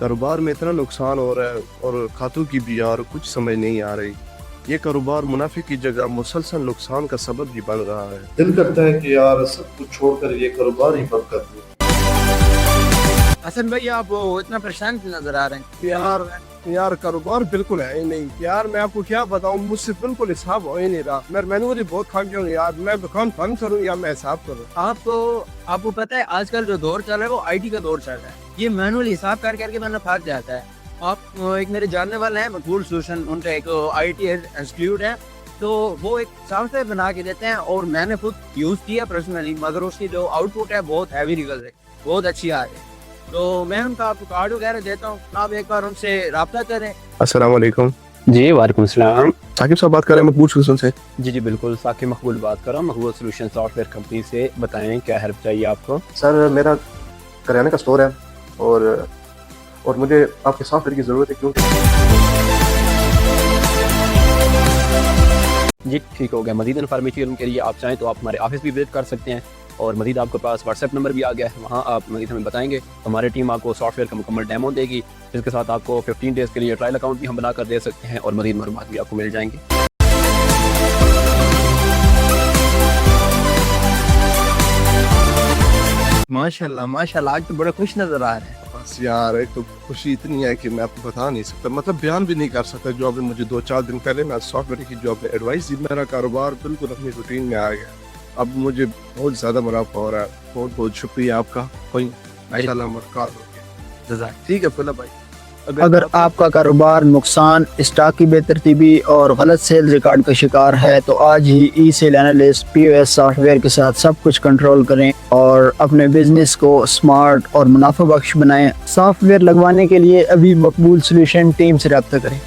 कारोबार में इतना नुकसान हो रहा है और खातों की भी यार कुछ समझ नहीं आ रही। ये कारोबार मुनाफे की जगह मुसलसल नुकसान का सबब भी बन रहा है। दिल करता है कि यार सब कुछ छोड़कर ये कारोबार ही बंद कर दूं। हसन भाई, आप वो इतना परेशान क्यों नजर आ रहे हैं? यार कारोबार बिल्कुल है ही नहीं यार। मैं आपको क्या बताऊं, मुझसे बिल्कुल हिसाब हो ही नहीं रहा। मैं बहुत थक गया हूँ यार। मैं दुकान बंद करूँ या मैं हिसाब करूँ? आपको पता है आजकल जो दौर चल रहा है वो आईटी का दौर चल रहा है। ये मैनुअल हिसाब कर करके मैंने फंस जाता है। आप एक मेरे जानने वाले हैं मकबूल सोल्यूशन, उनका एक आईटी इंस्टीट्यूट है, तो वो एक सॉफ्टवेयर बना के देते हैं और मैंने खुद यूज किया पर्सनली, मगर उसकी जो आउटपुट है बहुत हैवी निकल रही, बहुत अच्छी आ रही है। तो मैं उनका आपको कार्ड वगैरह देता हूँ, आप एक बार उनसे रब्ता करें। अस्सलाम वालेकुम। जी वालेकुम सलाम। साकिब साहब बात कर रहे हैं मकबूल सोल्यूशन से। जी बिल्कुल, साकिब मकबूल बात कर रहा हूँ, मकबूल सोल्यूशन सॉफ्टवेयर कंपनी से। बताएं क्या हेल्प चाहिए आपको? सर मेरा करियाने का स्टोर है और मुझे आपके सॉफ्टवेयर की ज़रूरत है क्योंकि जी ठीक हो गया। मज़ीद इन्फॉर्मेशन के लिए आप चाहें तो आप हमारे ऑफिस भी विजिट कर सकते हैं और मज़ीद आपके पास व्हाट्सएप नंबर भी आ गया है, वहाँ आप मज़ीद हमें बताएंगे। हमारी टीम आपको सॉफ्टवेयर का मुकम्मल डेमो देगी, इसके साथ आपको 15 डेज़ के लिए ट्रायल अकाउंट भी हम बना कर दे सकते हैं और मज़ीद मालूमात भी आपको मिल जाएंगी। माशाल्लाह माशाल्लाह, आज तो बड़े खुश नजर आ रहे हैं। बस यार एक तो खुशी इतनी है कि मैं आपको बता नहीं सकता, मतलब बयान भी नहीं कर सकता। जो आपने मुझे 2-4 दिन पहले मैं सॉफ्टवेयर की जो आपने एडवाइस दी, मेरा कारोबार बिल्कुल अपनी रूटीन में आ गया। अब मुझे बहुत ज़्यादा मुनाफा हो रहा है। बहुत बहुत शुक्रिया आपका। कोई इंशाल्लाह मुलाकात होगी। ठीक है फिर भाई। अगर आपका कारोबार नुकसान, स्टॉक की बेतरतीबी और गलत सेल रिकॉर्ड का शिकार है तो आज ही e sale analyst POS software के साथ सब कुछ कंट्रोल करें और अपने बिजनेस को स्मार्ट और मुनाफा बख्श बनाएं। सॉफ्टवेयर लगवाने के लिए अभी मकबूल सोल्यूशन टीम से रब्ता करें।